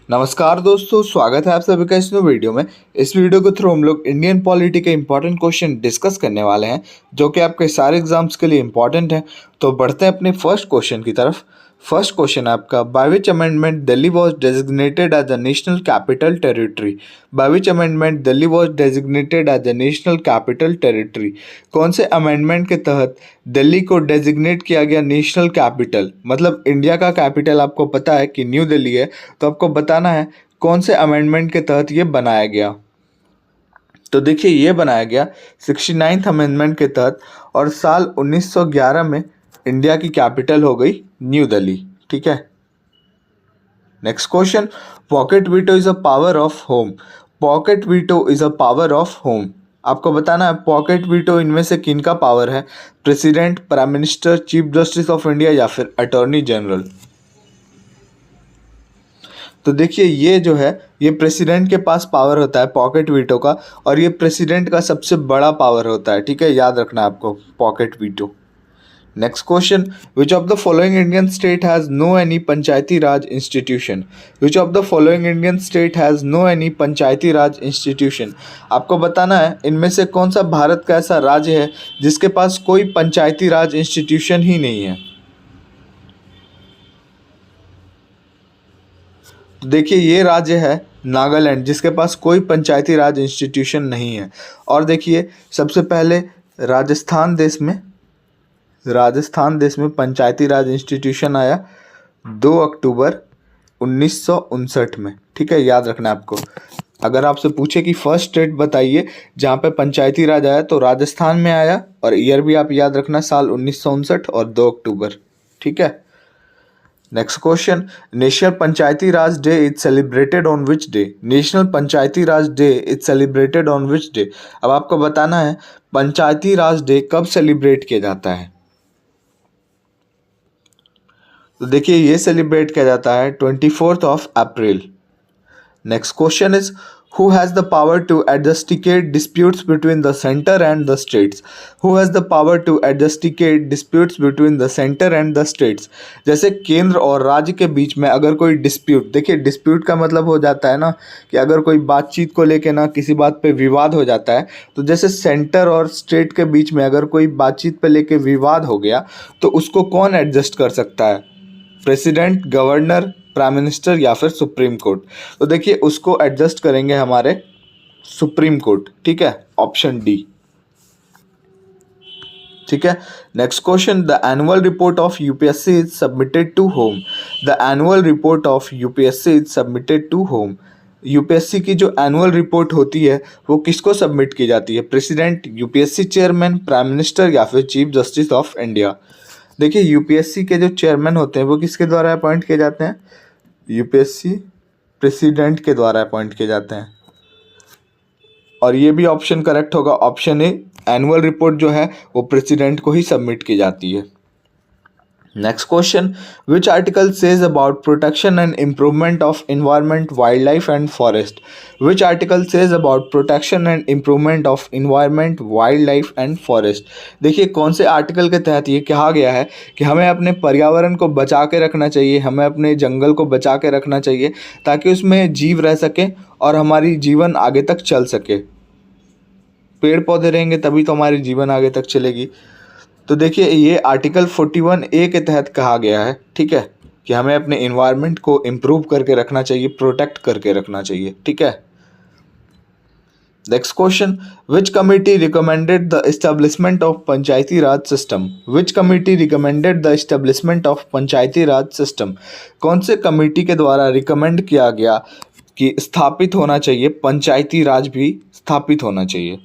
नमस्कार दोस्तों, स्वागत है आप सभी का इस न्यू वीडियो में। इस वीडियो के थ्रू हम लोग इंडियन पॉलिटी के इंपॉर्टेंट क्वेश्चन डिस्कस करने वाले हैं जो कि आपके सारे एग्जाम्स के लिए इंपॉर्टेंट हैं। तो बढ़ते हैं अपने फर्स्ट क्वेश्चन की तरफ। फर्स्ट क्वेश्चन है आपका, by which amendment Delhi was designated as a national capital territory. By which amendment Delhi was designated as a national capital territory. कौन से अमेंडमेंट के तहत दिल्ली को डेजिग्नेट किया गया नेशनल कैपिटल। मतलब इंडिया का कैपिटल आपको पता है कि न्यू दिल्ली है, तो आपको बताना है कौन से अमेंडमेंट के तहत ये बनाया गया। तो देखिए, ये बनाया गया 69th अमेंडमेंट के तहत और साल 1911 में इंडिया की कैपिटल हो गई न्यू दिल्ली। ठीक है, next question, pocket veto is a power of home. Pocket veto is a power of home. आपको बताना है पॉकेट वीटो इनमें से किन का पावर है, president, prime minister, chief justice of India या फिर अटॉर्नी जनरल। तो देखिए, ये जो है ये प्रेसिडेंट के पास पावर होता है पॉकेट वीटो का, और ये प्रेसिडेंट का सबसे बड़ा पावर होता है। ठीक है, याद रखना है आपको pocket veto. Next question, which of the following Indian state has no any Panchayati Raj institution. Which of the following Indian state has no any Panchayati Raj institution. आपको बताना है इनमें से कौन सा भारत का ऐसा राज्य है जिसके पास कोई पंचायती राज इंस्टीट्यूशन ही नहीं है। तो देखिए, ये राज्य है नागालैंड, जिसके पास कोई पंचायती राज इंस्टीट्यूशन नहीं है। और देखिए, सबसे पहले राजस्थान देश में पंचायती राज इंस्टीट्यूशन आया 2 अक्टूबर 1959 में। ठीक है, याद रखना है आपको। अगर आपसे पूछे कि फर्स्ट स्टेट बताइए जहाँ पे पंचायती राज आया, तो राजस्थान में आया, और ईयर भी आप याद रखना, साल 1959 और 2 अक्टूबर। ठीक है, next question, national Panchayati Raj day is celebrated on which day. National Panchayati Raj day is celebrated on which day. अब आपको बताना है पंचायती राज डे कब सेलिब्रेट किया जाता है। तो देखिए, ये सेलिब्रेट किया जाता है 24 अप्रैल। Next question is, who has the power to adjudicate disputes between the centre and the states. Who has the power to adjudicate disputes between the centre and the states. जैसे केंद्र और राज्य के बीच में अगर कोई डिस्प्यूट, देखिए डिस्प्यूट का मतलब हो जाता है ना कि अगर कोई बातचीत को लेके ना किसी बात पे विवाद हो जाता है, तो जैसे सेंटर और स्टेट के बीच में अगर कोई बातचीत पे लेके विवाद हो गया, तो उसको कौन एडजस्ट कर सकता है, प्रेसिडेंट, गवर्नर, प्राइम मिनिस्टर या फिर सुप्रीम कोर्ट। तो देखिए, उसको एडजस्ट करेंगे हमारे सुप्रीम कोर्ट। ठीक है, ऑप्शन डी। ठीक है, next question, the annual report of UPSC is submitted to home. The annual report of UPSC is submitted to home. UPSC की जो एनुअल रिपोर्ट होती है वो किसको सबमिट की जाती है, president, UPSC chairman, prime minister या फिर चीफ जस्टिस ऑफ इंडिया। देखिए, यूपीएससी के जो चेयरमैन होते हैं वो किसके द्वारा अपॉइंट किए जाते हैं, यूपीएससी प्रेसिडेंट के द्वारा अपॉइंट किए जाते हैं। और ये भी ऑप्शन करेक्ट होगा, ऑप्शन ए। एनुअल रिपोर्ट जो है वो प्रेसिडेंट को ही सबमिट की जाती है। Next question, which article says about protection and improvement of environment, wild life and forest. Which article says about protection and improvement of environment, wild life and forest. देखिए, कौन से आर्टिकल के तहत ये कहा गया है कि हमें अपने पर्यावरण को बचा के रखना चाहिए, हमें अपने जंगल को बचा के रखना चाहिए ताकि उसमें जीव रह सके और हमारी जीवन आगे तक चल सके। पेड़ पौधे रहेंगे तभी तो हमारी जीवन आगे तक चलेगी। तो देखिए, ये आर्टिकल 41A के तहत कहा गया है। ठीक है, कि हमें अपने इन्वायरमेंट को इम्प्रूव करके रखना चाहिए, प्रोटेक्ट करके रखना चाहिए। ठीक है, next question, which committee recommended the establishment of Panchayati Raj system. Which committee recommended the establishment of Panchayati Raj system. कौन से कमिटी के द्वारा रिकमेंड किया गया कि स्थापित होना चाहिए, पंचायती राज भी स्थापित होना चाहिए।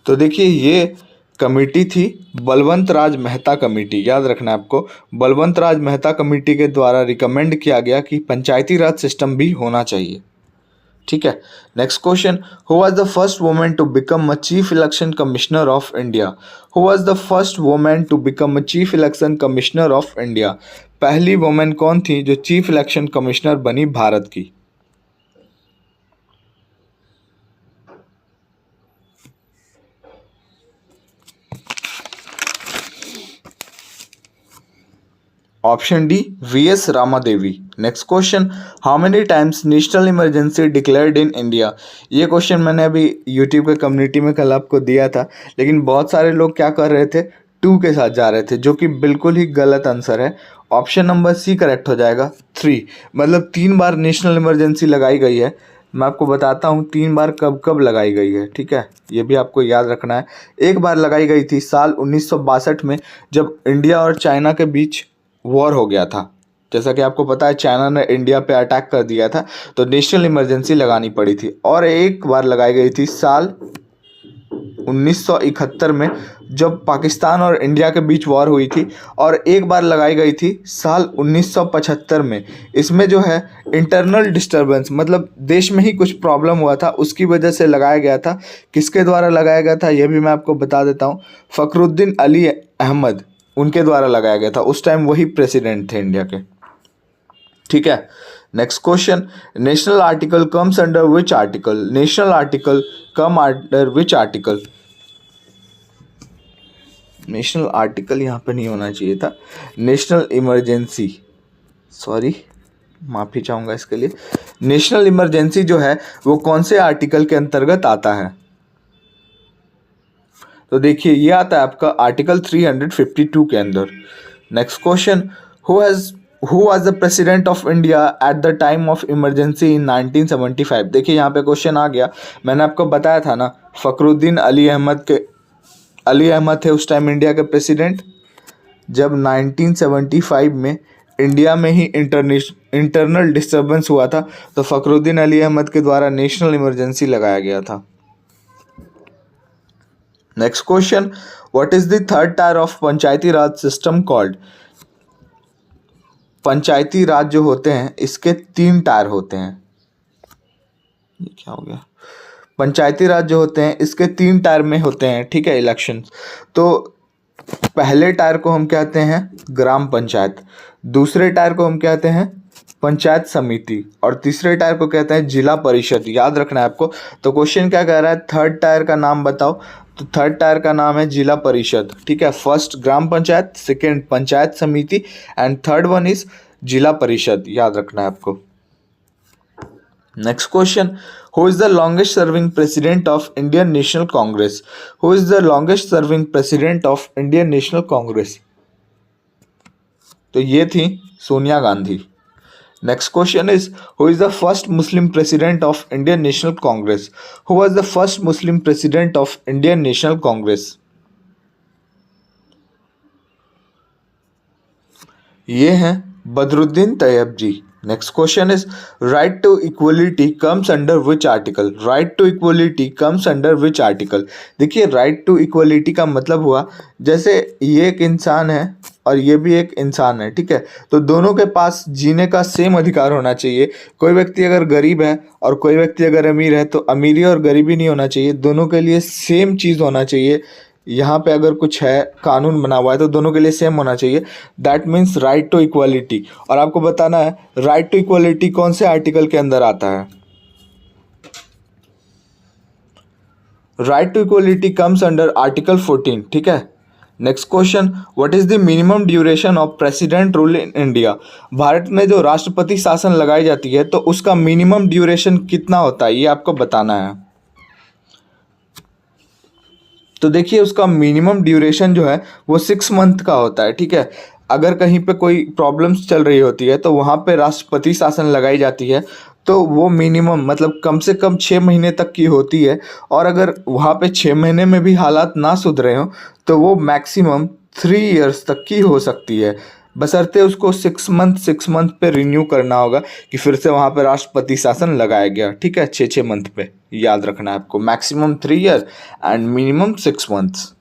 तो देखिए, ये कमेटी थी बलवंत राज मेहता कमेटी। याद रखना है आपको, बलवंत राज मेहता कमेटी के द्वारा रिकमेंड किया गया कि पंचायती राज सिस्टम भी होना चाहिए। ठीक है, next question, who was the first women to become a chief election commissioner of India. Who was the first women to become a chief election commissioner of India. पहली वुमेन कौन थी जो चीफ इलेक्शन कमिश्नर बनी भारत की। Option D VS Ramadevi. Next question, how many times national emergency declared in India. ये question मैंने अभी YouTube के कम्युनिटी में कल आपको दिया था, लेकिन बहुत सारे लोग क्या कर रहे थे, 2 के साथ जा रहे थे, जो कि बिल्कुल ही गलत आंसर है। ऑप्शन नंबर सी करेक्ट हो जाएगा, 3। मतलब 3 बार नेशनल इमरजेंसी लगाई गई है। मैं आपको बताता हूँ 3 बार कब कब लगाई गई है, ठीक है, ये भी आपको याद रखना है। एक बार लगाई गई थी साल 1962 में, जब इंडिया और चाइना के बीच वॉर हो गया था। जैसा कि आपको पता है चाइना ने इंडिया पे अटैक कर दिया था, तो नेशनल इमरजेंसी लगानी पड़ी थी। और एक बार लगाई गई थी साल 1971 में, जब पाकिस्तान और इंडिया के बीच वॉर हुई थी। और एक बार लगाई गई थी साल 1975 में। इसमें जो है इंटरनल डिस्टर्बेंस, मतलब देश में ही कुछ प्रॉब्लम हुआ था, उसकी वजह से लगाया गया था। किसके द्वारा लगाया गया था ये भी मैं आपको बता देता हूँ। फ़खरुद्दीन अली अहमद, उनके द्वारा लगाया गया था। उस टाइम वही प्रेसिडेंट थे इंडिया के, ठीक है। Next question, national article comes under which article. National article come under which article. National article यहाँ पे नहीं होना चाहिए था, नेशनल इमरजेंसी, सॉरी माफ़ी चाहूँगा इसके लिए। नेशनल इमरजेंसी जो है वो कौन से आर्टिकल के अंतर्गत आता है, तो देखिए ये आता है आपका आर्टिकल 352 के अंदर। Next question, who was the president of India at the time of emergency in 1975। देखिए यहाँ पे क्वेश्चन आ गया, मैंने आपको बताया था ना, फ़खरुद्दीन अली अहमद थे उस टाइम इंडिया के प्रेसिडेंट। जब 1975 में इंडिया में ही इंटरनल डिस्टर्बेंस हुआ था, तो फ़खरुद्दीन अली अहमद के द्वारा नेशनल इमरजेंसी लगाया गया था। Next question, what is the third tier of Panchayati Raj system called. Panchayati Raj जो होते हैं इसके 3 टायर होते हैं। ये क्या हो गया, पंचायती राज जो होते हैं इसके 3 टायर में होते हैं, ठीक है, इलेक्शन। तो पहले टायर को हम कहते हैं ग्राम पंचायत, दूसरे टायर को हम कहते हैं पंचायत समिति, और तीसरे टायर को कहते हैं जिला परिषद। याद रखना है आपको। तो क्वेश्चन क्या कह रहा है, थर्ड टायर का नाम बताओ, तो थर्ड टायर का नाम है जिला परिषद, ठीक है। फर्स्ट ग्राम पंचायत, सेकेंड पंचायत समिति, एंड थर्ड वन इज जिला परिषद। याद रखना है आपको। Next question, who is the longest serving president of Indian National Congress. Who is the longest serving president of Indian National Congress, तो ये थी Sonia Gandhi. Next question is, who is the first Muslim president of Indian National Congress. Who was the first Muslim president of Indian National Congress, ये हैं Badruddin Tyabji. Next question is, right to equality comes under which article. Right to equality comes under which article. देखिए right to equality का मतलब हुआ, जैसे ये एक इंसान है और ये भी एक इंसान है, ठीक है, तो दोनों के पास जीने का सेम अधिकार होना चाहिए। कोई व्यक्ति अगर गरीब है और कोई व्यक्ति अगर अमीर है, तो अमीरी और गरीबी नहीं होना चाहिए, दोनों के लिए सेम चीज़ होना चाहिए। यहाँ पे अगर कुछ है, कानून बना हुआ है, तो दोनों के लिए सेम होना चाहिए। That means right to equality. और आपको बताना है राइट टू इक्वालिटी कौन से आर्टिकल के अंदर आता है। Right to equality comes under article 14, ठीक है। Next question, what is the minimum duration of president rule in India. Bharat में जो राष्ट्रपति शासन लगाई जाती है, तो उसका मिनिमम ड्यूरेशन कितना होता है, ये आपको बताना है। तो देखिए उसका मिनिमम ड्यूरेशन जो है वो 6 मंथ का होता है, ठीक है। अगर कहीं पे कोई प्रॉब्लम्स चल रही होती है, तो वहाँ पे राष्ट्रपति शासन लगाई जाती है, तो वो मिनिमम मतलब कम से कम 6 महीने तक की होती है। और अगर वहाँ पे 6 महीने में भी हालात ना सुधरे हों, तो वो मैक्सिमम 3 इयर्स तक की हो सकती है, बशर्ते उसको 6 मंथ पे रिन्यू करना होगा कि फिर से वहाँ पे राष्ट्रपति शासन लगाया गया, ठीक है, 6 मंथ पे। याद रखना है आपको, maximum 3 year and minimum 6 months.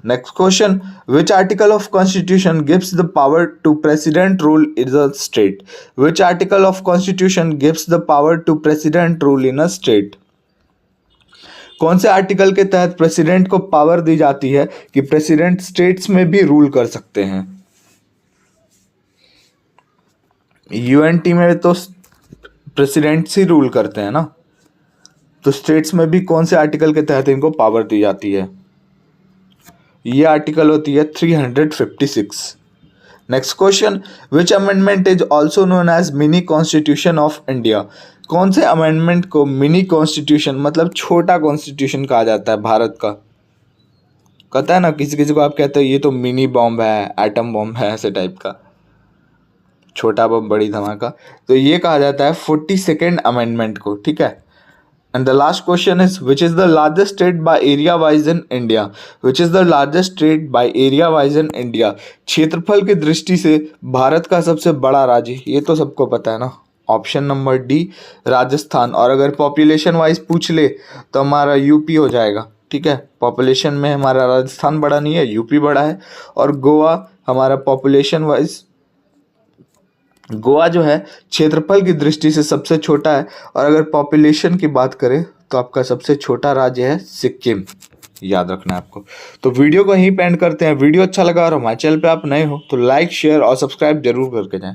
Next question, which article of constitution gives the power to president rule in a state. Which article of constitution gives the power to president rule in a state. कौन से article के तहत president को power दी जाती है कि president states में भी रूल कर सकते हैं। यूएनटी में तो प्रेसिडेंट्स ही रूल करते हैं ना, तो स्टेट्स में भी कौन से आर्टिकल के तहत इनको पावर दी जाती है। ये आर्टिकल होती है 356। Next question, which amendment is also known as mini constitution of India? कौन से अमेंडमेंट को मिनी कॉन्स्टिट्यूशन मतलब छोटा कॉन्स्टिट्यूशन कहा जाता है भारत का? कहता है ना, किसी किसी को आप कहते हो ये तो मिनी बॉम्ब है, एटम बॉम्ब है, ऐसे टाइप का, छोटा बम बड़ी धमाका, तो ये कहा जाता है 42nd अमेंडमेंट को, ठीक है। And the last question is which is the largest state by area wise in India? Which is the largest state by area wise in India? क्षेत्रफल की दृष्टि से भारत का सबसे बड़ा राज्य, ये तो सबको पता है ना, ऑप्शन नंबर डी राजस्थान। और अगर पॉपुलेशन वाइज पूछ ले तो हमारा यूपी हो जाएगा, ठीक है। पॉपुलेशन में हमारा राजस्थान बड़ा नहीं है, यूपी बड़ा है। और गोवा हमारा पॉपुलेशन वाइज, गोवा जो है क्षेत्रफल की दृष्टि से सबसे छोटा है। और अगर पॉपुलेशन की बात करें तो आपका सबसे छोटा राज्य है सिक्किम, याद रखना है आपको। तो वीडियो को यहीं पे एंड करते हैं। वीडियो अच्छा लगा और हमारे चैनल पे आप नए हो तो लाइक शेयर और सब्सक्राइब जरूर करके जाएं।